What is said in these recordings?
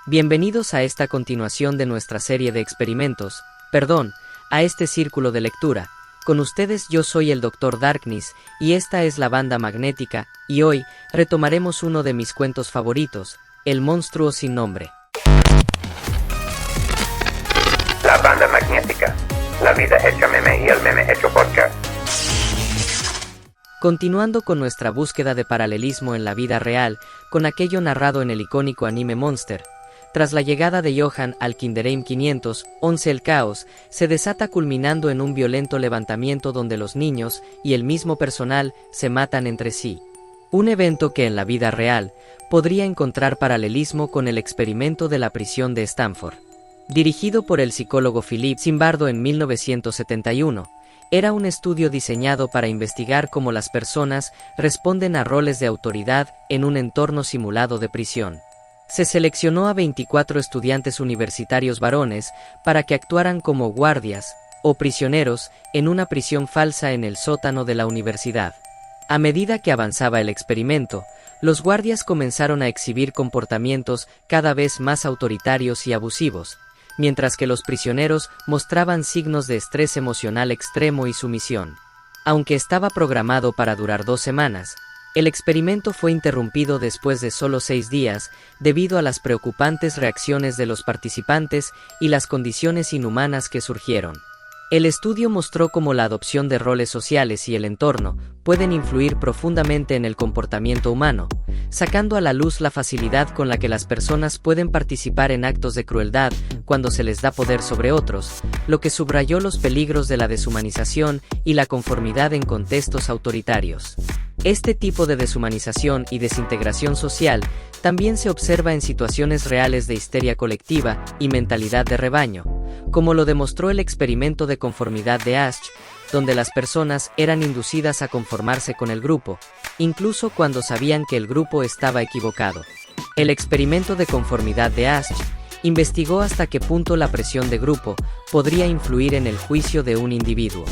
Bienvenidos a esta continuación de nuestra serie de experimentos, a este círculo de lectura. Con ustedes yo soy el Dr. Darkness, y esta es la banda magnética, y hoy, retomaremos uno de mis cuentos favoritos, El monstruo sin nombre. La banda magnética, la vida hecha meme y el meme hecho podcast. Continuando con nuestra búsqueda de paralelismo en la vida real, con aquello narrado en el icónico anime Monster. Tras la llegada de Johan al Kinderheim 511, el caos se desata culminando en un violento levantamiento donde los niños y el mismo personal se matan entre sí. Un evento que en la vida real podría encontrar paralelismo con el experimento de la prisión de Stanford. Dirigido por el psicólogo Philip Zimbardo en 1971, era un estudio diseñado para investigar cómo las personas responden a roles de autoridad en un entorno simulado de prisión. Se seleccionó a 24 estudiantes universitarios varones para que actuaran como guardias o prisioneros en una prisión falsa en el sótano de la universidad. A medida que avanzaba el experimento, los guardias comenzaron a exhibir comportamientos cada vez más autoritarios y abusivos, mientras que los prisioneros mostraban signos de estrés emocional extremo y sumisión. Aunque estaba programado para durar 2 semanas, el experimento fue interrumpido después de solo 6 días debido a las preocupantes reacciones de los participantes y las condiciones inhumanas que surgieron. El estudio mostró cómo la adopción de roles sociales y el entorno pueden influir profundamente en el comportamiento humano, sacando a la luz la facilidad con la que las personas pueden participar en actos de crueldad cuando se les da poder sobre otros, lo que subrayó los peligros de la deshumanización y la conformidad en contextos autoritarios. Este tipo de deshumanización y desintegración social también se observa en situaciones reales de histeria colectiva y mentalidad de rebaño, como lo demostró el experimento de conformidad de Asch, donde las personas eran inducidas a conformarse con el grupo, incluso cuando sabían que el grupo estaba equivocado. El experimento de conformidad de Asch investigó hasta qué punto la presión de grupo podría influir en el juicio de un individuo.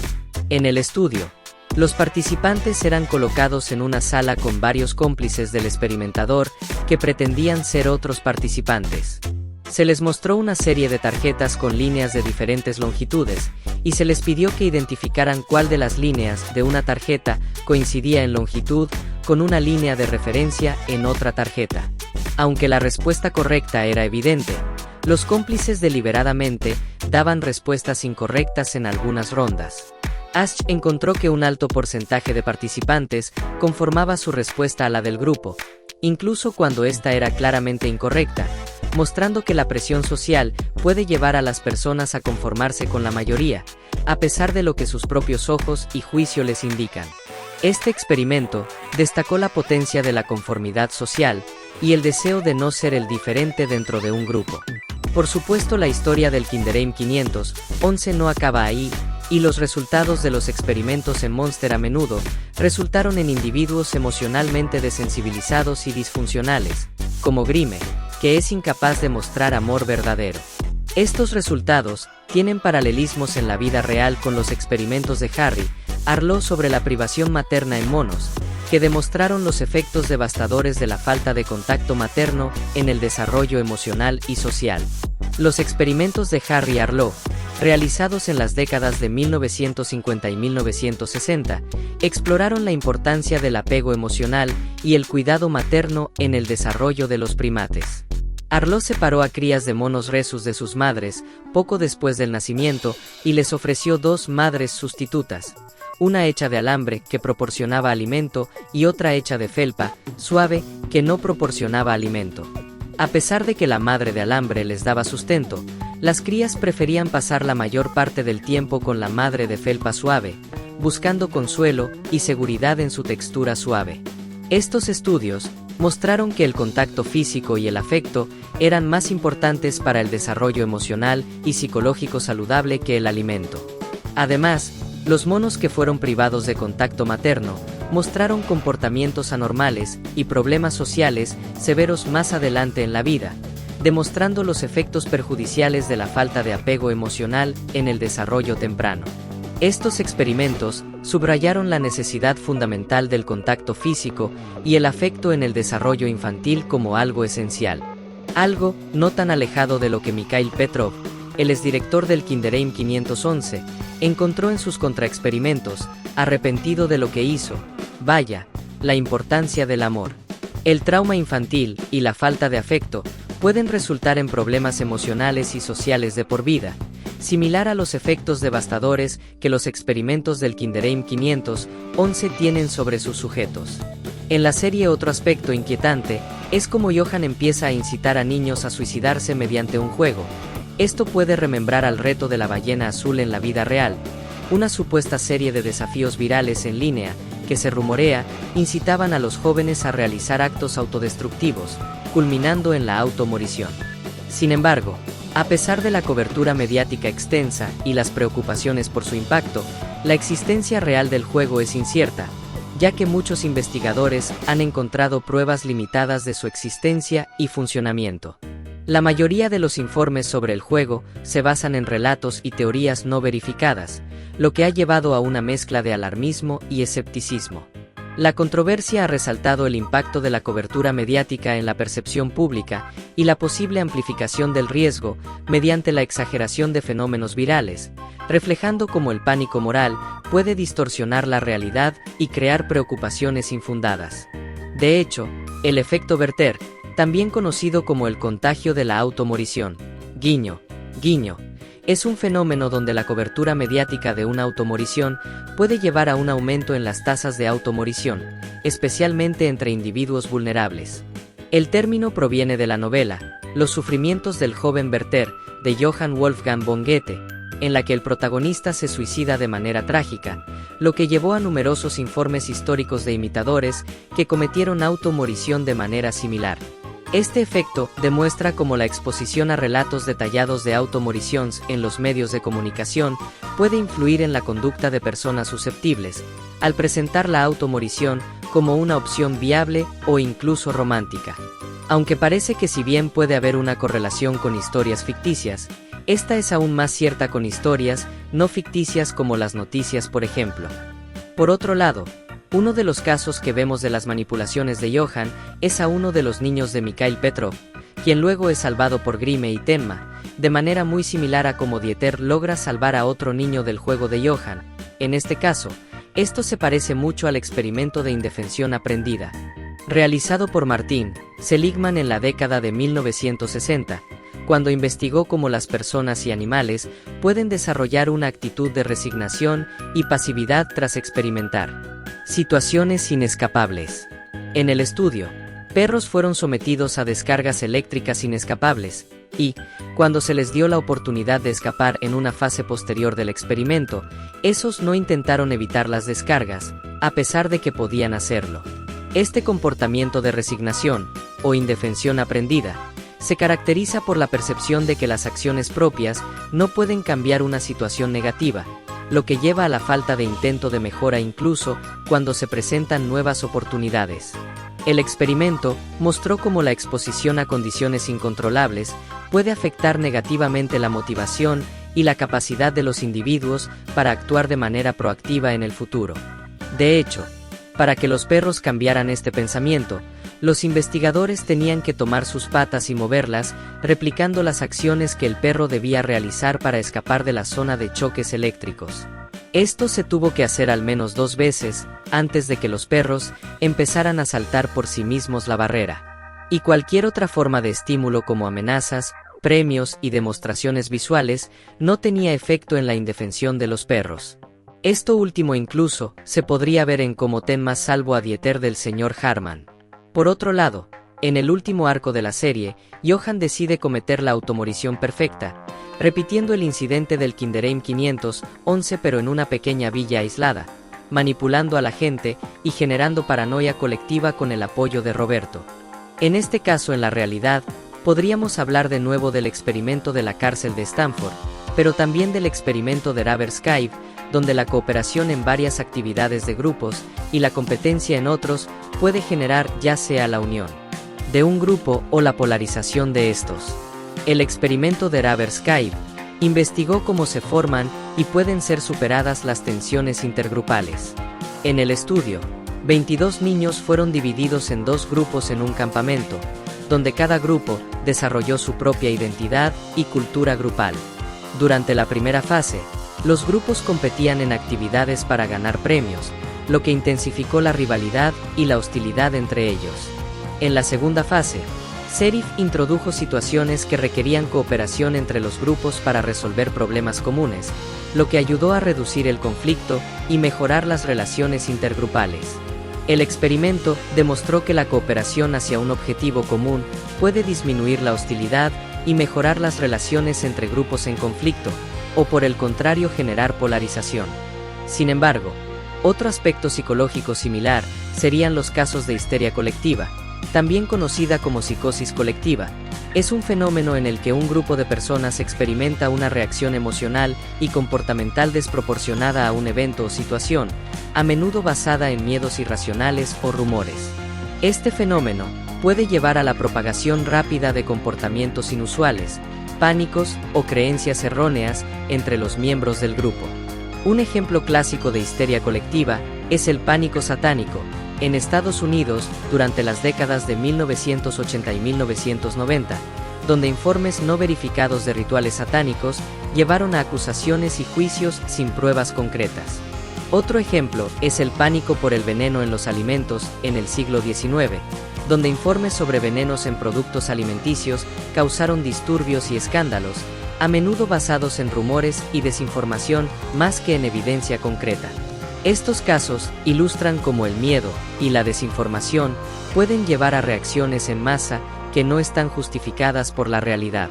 En el estudio, los participantes eran colocados en una sala con varios cómplices del experimentador que pretendían ser otros participantes. Se les mostró una serie de tarjetas con líneas de diferentes longitudes, y se les pidió que identificaran cuál de las líneas de una tarjeta coincidía en longitud con una línea de referencia en otra tarjeta. Aunque la respuesta correcta era evidente, los cómplices deliberadamente daban respuestas incorrectas en algunas rondas. Asch encontró que un alto porcentaje de participantes conformaba su respuesta a la del grupo, incluso cuando esta era claramente incorrecta, mostrando que la presión social puede llevar a las personas a conformarse con la mayoría, a pesar de lo que sus propios ojos y juicio les indican. Este experimento destacó la potencia de la conformidad social y el deseo de no ser el diferente dentro de un grupo. Por supuesto, la historia del Kinderheim 511 no acaba ahí, y los resultados de los experimentos en Monster a menudo resultaron en individuos emocionalmente desensibilizados y disfuncionales, como Grimme, que es incapaz de mostrar amor verdadero. Estos resultados tienen paralelismos en la vida real con los experimentos de Harry Arlo sobre la privación materna en monos, que demostraron los efectos devastadores de la falta de contacto materno en el desarrollo emocional y social. Los experimentos de Harry Arlo, realizados en las décadas de 1950 y 1960, exploraron la importancia del apego emocional y el cuidado materno en el desarrollo de los primates. Arlo separó a crías de monos rhesus de sus madres poco después del nacimiento y les ofreció 2 madres sustitutas, una hecha de alambre que proporcionaba alimento y otra hecha de felpa suave que no proporcionaba alimento. A pesar de que la madre de alambre les daba sustento, las crías preferían pasar la mayor parte del tiempo con la madre de felpa suave, buscando consuelo y seguridad en su textura suave. Estos estudios mostraron que el contacto físico y el afecto eran más importantes para el desarrollo emocional y psicológico saludable que el alimento. Además, los monos que fueron privados de contacto materno mostraron comportamientos anormales y problemas sociales severos más adelante en la vida, demostrando los efectos perjudiciales de la falta de apego emocional en el desarrollo temprano. Estos experimentos subrayaron la necesidad fundamental del contacto físico y el afecto en el desarrollo infantil como algo esencial. Algo no tan alejado de lo que Mikhail Petrov, el exdirector del Kinderheim 511, encontró en sus contraexperimentos, arrepentido de lo que hizo. Vaya, la importancia del amor. El trauma infantil y la falta de afecto pueden resultar en problemas emocionales y sociales de por vida, similar a los efectos devastadores que los experimentos del Kinderheim 511 tienen sobre sus sujetos. En la serie otro aspecto inquietante es cómo Johan empieza a incitar a niños a suicidarse mediante un juego. Esto puede remembrar al reto de la ballena azul en la vida real, una supuesta serie de desafíos virales en línea que se rumorea incitaban a los jóvenes a realizar actos autodestructivos, culminando en la automorición. Sin embargo, a pesar de la cobertura mediática extensa y las preocupaciones por su impacto, la existencia real del juego es incierta, ya que muchos investigadores han encontrado pruebas limitadas de su existencia y funcionamiento. La mayoría de los informes sobre el juego se basan en relatos y teorías no verificadas, lo que ha llevado a una mezcla de alarmismo y escepticismo. La controversia ha resaltado el impacto de la cobertura mediática en la percepción pública y la posible amplificación del riesgo mediante la exageración de fenómenos virales, reflejando cómo el pánico moral puede distorsionar la realidad y crear preocupaciones infundadas. De hecho, el efecto Werther, también conocido como el contagio de la automorición, guiño, es un fenómeno donde la cobertura mediática de una automorición puede llevar a un aumento en las tasas de automorición, especialmente entre individuos vulnerables. El término proviene de la novela Los sufrimientos del joven Werther, de Johann Wolfgang von Goethe, en la que el protagonista se suicida de manera trágica, lo que llevó a numerosos informes históricos de imitadores que cometieron automorición de manera similar. Este efecto demuestra cómo la exposición a relatos detallados de automoriciones en los medios de comunicación puede influir en la conducta de personas susceptibles, al presentar la automorición como una opción viable o incluso romántica. Aunque parece que si bien puede haber una correlación con historias ficticias, esta es aún más cierta con historias no ficticias como las noticias, por ejemplo. Por otro lado, uno de los casos que vemos de las manipulaciones de Johan es a uno de los niños de Mikhail Petrov, quien luego es salvado por Grime y Tenma, de manera muy similar a como Dieter logra salvar a otro niño del juego de Johan. En este caso, esto se parece mucho al experimento de indefensión aprendida, realizado por Martin Seligman en la década de 1960, cuando investigó cómo las personas y animales pueden desarrollar una actitud de resignación y pasividad tras experimentar situaciones inescapables. En el estudio, perros fueron sometidos a descargas eléctricas inescapables, y, cuando se les dio la oportunidad de escapar en una fase posterior del experimento, esos no intentaron evitar las descargas, a pesar de que podían hacerlo. Este comportamiento de resignación, o indefensión aprendida, se caracteriza por la percepción de que las acciones propias no pueden cambiar una situación negativa, lo que lleva a la falta de intento de mejora incluso cuando se presentan nuevas oportunidades. El experimento mostró cómo la exposición a condiciones incontrolables puede afectar negativamente la motivación y la capacidad de los individuos para actuar de manera proactiva en el futuro. De hecho, para que los perros cambiaran este pensamiento, los investigadores tenían que tomar sus patas y moverlas, replicando las acciones que el perro debía realizar para escapar de la zona de choques eléctricos. Esto se tuvo que hacer al menos 2 veces, antes de que los perros empezaran a saltar por sí mismos la barrera. Y cualquier otra forma de estímulo como amenazas, premios y demostraciones visuales no tenía efecto en la indefensión de los perros. Esto último incluso se podría ver en cómo Tenma salvó a Dieter del Sr. Harman. Por otro lado, en el último arco de la serie, Johan decide cometer la automorición perfecta, repitiendo el incidente del Kinderheim 511 pero en una pequeña villa aislada, manipulando a la gente y generando paranoia colectiva con el apoyo de Roberto. En este caso, en la realidad, podríamos hablar de nuevo del experimento de la cárcel de Stanford, pero también del experimento de Raverskyve, donde la cooperación en varias actividades de grupos y la competencia en otros puede generar ya sea la unión de un grupo o la polarización de estos. El experimento de Raverskyve investigó cómo se forman y pueden ser superadas las tensiones intergrupales. En el estudio, 22 niños fueron divididos en 2 grupos en un campamento, donde cada grupo desarrolló su propia identidad y cultura grupal. Durante la primera fase, los grupos competían en actividades para ganar premios, lo que intensificó la rivalidad y la hostilidad entre ellos. En la segunda fase, Serif introdujo situaciones que requerían cooperación entre los grupos para resolver problemas comunes, lo que ayudó a reducir el conflicto y mejorar las relaciones intergrupales. El experimento demostró que la cooperación hacia un objetivo común puede disminuir la hostilidad y mejorar las relaciones entre grupos en conflicto, o por el contrario generar polarización. Sin embargo, otro aspecto psicológico similar serían los casos de histeria colectiva, también conocida como psicosis colectiva. Es un fenómeno en el que un grupo de personas experimenta una reacción emocional y comportamental desproporcionada a un evento o situación, a menudo basada en miedos irracionales o rumores. Este fenómeno puede llevar a la propagación rápida de comportamientos inusuales, pánicos o creencias erróneas entre los miembros del grupo. Un ejemplo clásico de histeria colectiva es el pánico satánico, en Estados Unidos durante las décadas de 1980 y 1990, donde informes no verificados de rituales satánicos llevaron a acusaciones y juicios sin pruebas concretas. Otro ejemplo es el pánico por el veneno en los alimentos en el siglo XIX, donde informes sobre venenos en productos alimenticios causaron disturbios y escándalos, a menudo basados en rumores y desinformación más que en evidencia concreta. Estos casos ilustran cómo el miedo y la desinformación pueden llevar a reacciones en masa que no están justificadas por la realidad.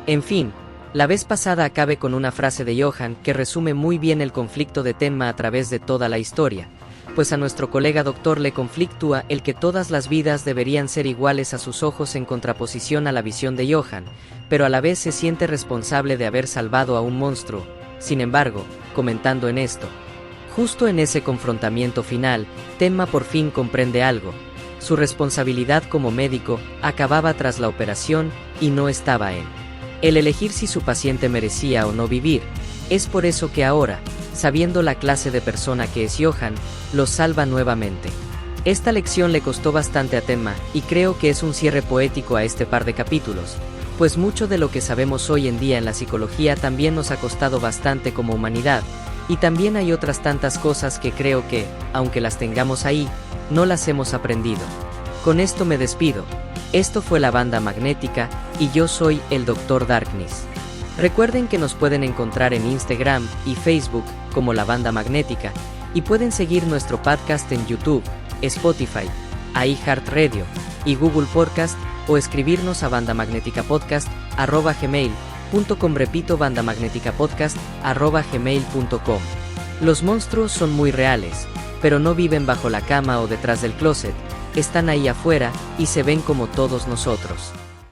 En fin, la vez pasada acabé con una frase de Johann que resume muy bien el conflicto de Tenma a través de toda la historia, pues a nuestro colega doctor le conflictúa el que todas las vidas deberían ser iguales a sus ojos en contraposición a la visión de Johann, pero a la vez se siente responsable de haber salvado a un monstruo. Sin embargo, comentando en esto, justo en ese confrontamiento final, Tenma por fin comprende algo. Su responsabilidad como médico acababa tras la operación y no estaba en el elegir si su paciente merecía o no vivir. Es por eso que ahora, sabiendo la clase de persona que es Johann, lo salva nuevamente. Esta lección le costó bastante a Tenma, y creo que es un cierre poético a este par de capítulos, pues mucho de lo que sabemos hoy en día en la psicología también nos ha costado bastante como humanidad, y también hay otras tantas cosas que creo que, aunque las tengamos ahí, no las hemos aprendido. Con esto me despido. Esto fue La Banda Magnética, y yo soy el Dr. Darkness. Recuerden que nos pueden encontrar en Instagram y Facebook como La Banda Magnética, y pueden seguir nuestro podcast en YouTube, Spotify, iHeartRadio y Google Podcast, o escribirnos a bandamagneticapodcast@gmail.com. Repito, bandamagneticapodcast@gmail.com. Los monstruos son muy reales, pero no viven bajo la cama o detrás del closet, están ahí afuera y se ven como todos nosotros.